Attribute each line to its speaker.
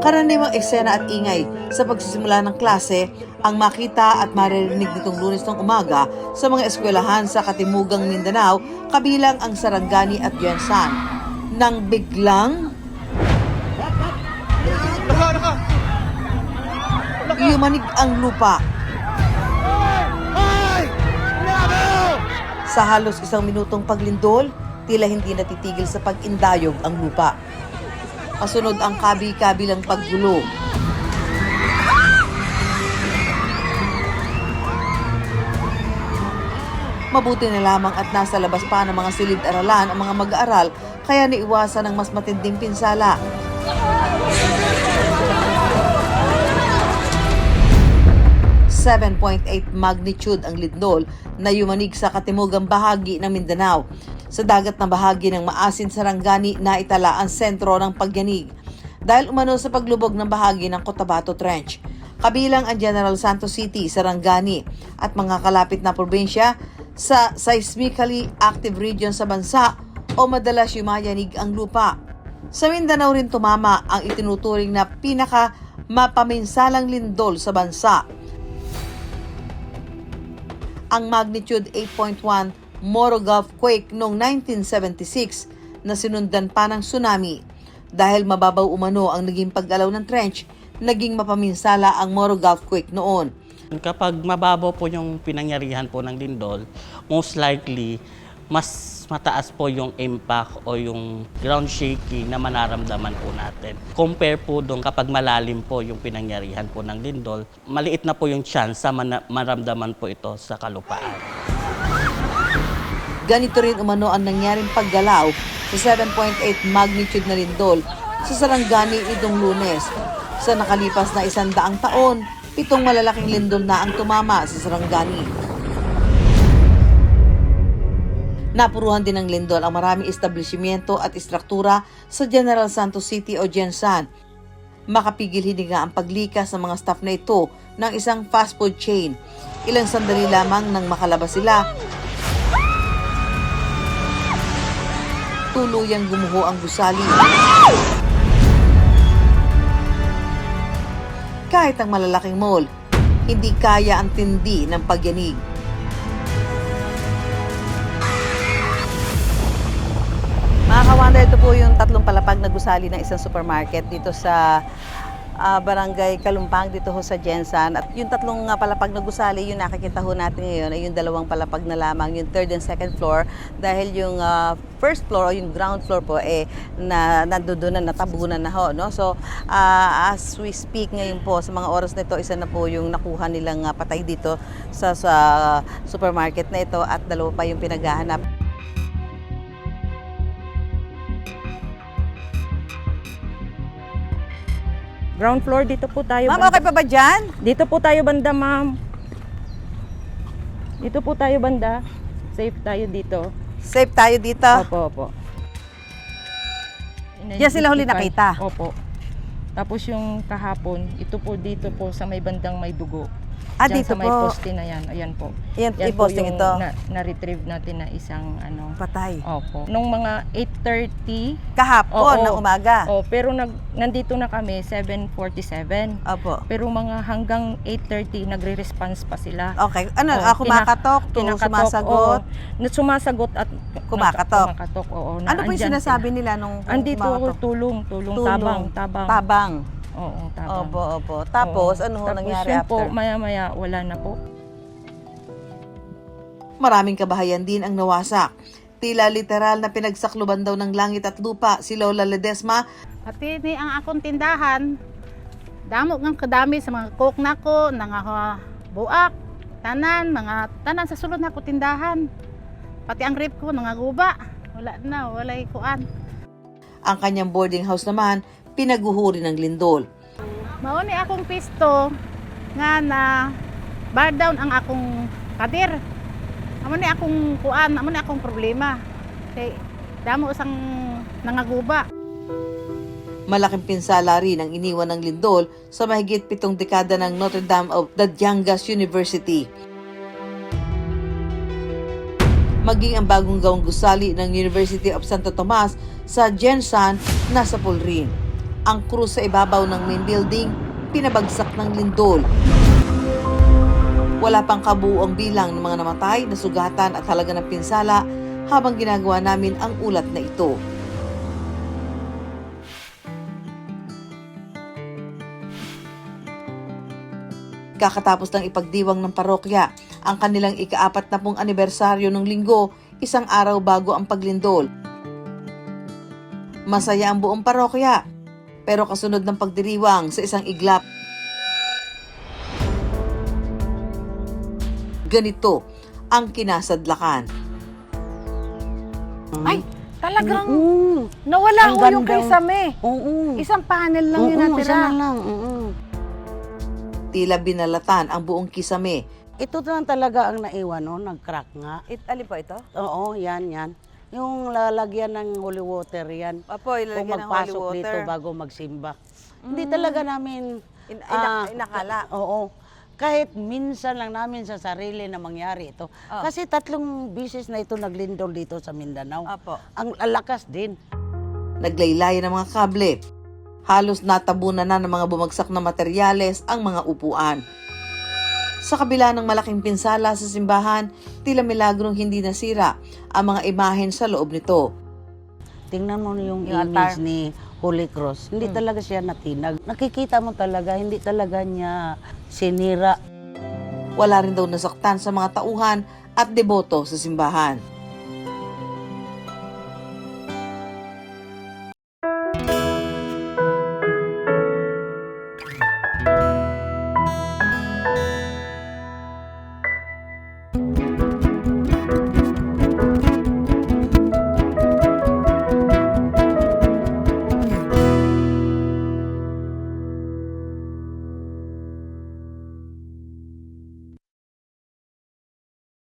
Speaker 1: Karaniwang eksena at ingay sa pagsisimula ng klase ang makita at maririnig nitong Lunes ng umaga sa mga eskwelahan sa Katimugang Mindanao, kabilang ang Sarangani at Jensan. Nang biglang yumanig ang lupa. Sa halos 1 minutong paglindol, tila hindi natitigil sa pag-indayog ang lupa. Kasunod ang kabi-kabilang paggulo. Mabuti na lamang at nasa labas pa ng mga silid-aralan ang mga mag-aaral, kaya naiwasan ng mas matinding pinsala. .8 magnitude ang lindol na yumanig sa katimugang bahagi ng Mindanao. Sa dagat na bahagi ng Maasin, Sarangani na itala ang sentro ng pagyanig dahil umano sa paglubog ng bahagi ng Cotabato Trench. Kabilang ang General Santos City, Sarangani at mga kalapit na probinsya sa seismically active region sa bansa o madalas yumayanig ang lupa. Sa Mindanao rin tumama ang itinuturing na pinaka mapaminsalang lindol sa bansa. Ang magnitude 8.1 Moro Gulf quake noong 1976 na sinundan pa ng tsunami. Dahil mababaw umano ang naging pag-alaw ng trench, naging mapaminsala ang Moro Gulf quake noon.
Speaker 2: Kapag mababaw po yung pinangyarihan po ng lindol, most likely mas mataas po yung impact o yung ground shaking na manaramdaman po natin. Compare po doon kapag malalim po yung pinangyarihan po ng lindol, maliit na po yung chance sa maramdaman po ito sa kalupaan.
Speaker 1: Ganito rin umano ang nangyaring paggalaw sa 7.8 magnitude na lindol sa Sarangani itong Lunes. Sa nakalipas na 100 taon, 7 malalaking lindol na ang tumama sa Sarangani. Napuruhan din ng lindol ang maraming establishmento at istruktura sa General Santos City o Jensan. Makapigil hininga ang paglikas ng mga staff na ito ng isang fast food chain. Ilang sandali lamang nang makalabas sila, tuluyang gumuho ang gusali. Kahit ang malalaking mall, hindi kaya ang tindi ng pagyanig. Mga kawanda, ito po yung 3 palapag na gusali ng isang supermarket dito sa Barangay Kalumpang, dito ho sa Jensan. At yung 3 palapag na gusali, yung nakikita ho natin ngayon ay yung 2 palapag na lamang, yung 3rd and 2nd floor. Dahil yung first floor o yung ground floor po nandoon na, natabunan na ho. No? So, as we speak ngayon po, sa mga oras na ito, isa na po yung nakuha nilang patay dito sa supermarket na ito at 2 pa yung pinaghahanap.
Speaker 3: Ground floor, dito po tayo.
Speaker 1: Ma'am, okay pa ba dyan?
Speaker 3: Dito po tayo banda, ma'am. Dito po tayo banda. Safe tayo dito.
Speaker 1: Safe tayo dito?
Speaker 3: Opo, opo.
Speaker 1: Diyan sila huli nakita?
Speaker 3: Opo. Tapos yung kahapon, ito po dito po sa may bandang may dugo.
Speaker 1: Dito
Speaker 3: Diyan sa may
Speaker 1: po.
Speaker 3: poste na yan. Ayan po.
Speaker 1: Yan
Speaker 3: po
Speaker 1: posting
Speaker 3: yung
Speaker 1: ito?
Speaker 3: na-retrieve natin na isang
Speaker 1: Patay.
Speaker 3: Opo. Nung mga 8:30.
Speaker 1: Kahapon ng umaga?
Speaker 3: Pero nandito na kami 7:47.
Speaker 1: Opo.
Speaker 3: Pero mga hanggang 8:30 nagre-response pa sila.
Speaker 1: Okay. Kumakatok, sumasagot?
Speaker 3: Sumasagot at
Speaker 1: Kumakatok?
Speaker 3: Kumakatok, oo.
Speaker 1: Ano po yung sinasabi nila nung
Speaker 3: andito
Speaker 1: kumakatok?
Speaker 3: Tulong. Tabang.
Speaker 1: Tabang.
Speaker 3: Oo, tabang.
Speaker 1: Opo. Tapos, ano ho nangyari
Speaker 3: yun
Speaker 1: after?
Speaker 3: Po, maya-maya, wala na po.
Speaker 1: Maraming kabahayan din ang nawasak. Tila literal na pinagsakluban daw ng langit at lupa si Lola Ledesma.
Speaker 4: At ini ang akong tindahan, damo ng kadami sa mga cook nako, mga buak, tanan sa sulod nako tindahan. Pati ang rip ko, guba. Walay kuan.
Speaker 1: Ang kanyang boarding house naman, pinaguhuri ng lindol.
Speaker 4: Mao ni akong pisto nga na bar down ang akong kadir. Amo ni akong kuan, amo ni akong problema. Kay damo sang nangaguba.
Speaker 1: Malaking pinsala rin ang iniwan ng lindol sa mahigit 7 dekada ng Notre Dame of the Jangas University. Maging ang bagong gawang gusali ng University of Santo Tomas sa Jensan nasa pool rin. Ang krus sa ibabaw ng main building, pinabagsak ng lindol. Wala pang kabuuang bilang ng mga namatay, nasugatan at halaga ng pinsala habang ginagawa namin ang ulat na ito. Kakatapos ng ipagdiwang ng parokya ang kanilang ika-40 anibersaryo ng linggo, isang araw bago ang paglindol. Masaya ang buong parokya, pero kasunod ng pagdiriwang sa isang iglap, ganito ang kinasadlakan.
Speaker 5: Ay, talagang
Speaker 6: nawala
Speaker 5: ang
Speaker 6: ho yung
Speaker 5: ganda.
Speaker 6: kay Same.
Speaker 5: Oo.
Speaker 6: Isang panel lang yun
Speaker 5: Isa
Speaker 6: natira.
Speaker 5: na lang.
Speaker 1: Tila binalatan ang buong kisame.
Speaker 5: Ito lang talaga ang naiwan, no? Nag-crack nga.
Speaker 6: Alin po ito?
Speaker 5: Oo, yan. Yung lalagyan ng holy water yan.
Speaker 6: Apo,
Speaker 5: Kung
Speaker 6: ilalagyan ng holy
Speaker 5: magpasok
Speaker 6: water.
Speaker 5: dito bago magsimba. Hindi talaga namin...
Speaker 6: Inakala.
Speaker 5: Oo. Kahit minsan lang namin sa sarili na mangyari ito. Kasi 3 bisis na ito naglindol dito sa Mindanao.
Speaker 6: Apo.
Speaker 5: Ang lalakas din.
Speaker 1: Naglaylayan ng mga kable. Halos natabunan na ng mga bumagsak na materyales ang mga upuan. Sa kabila ng malaking pinsala sa simbahan, tila milagrong hindi nasira ang mga imahen sa loob nito.
Speaker 5: Tingnan mo yung
Speaker 6: Yung
Speaker 5: image
Speaker 6: altar.
Speaker 5: ni Holy Cross. Hindi talaga siya natinag. Nakikita mo talaga, hindi talaga niya sinira.
Speaker 1: Wala rin daw nasaktan sa mga tauhan at deboto sa simbahan.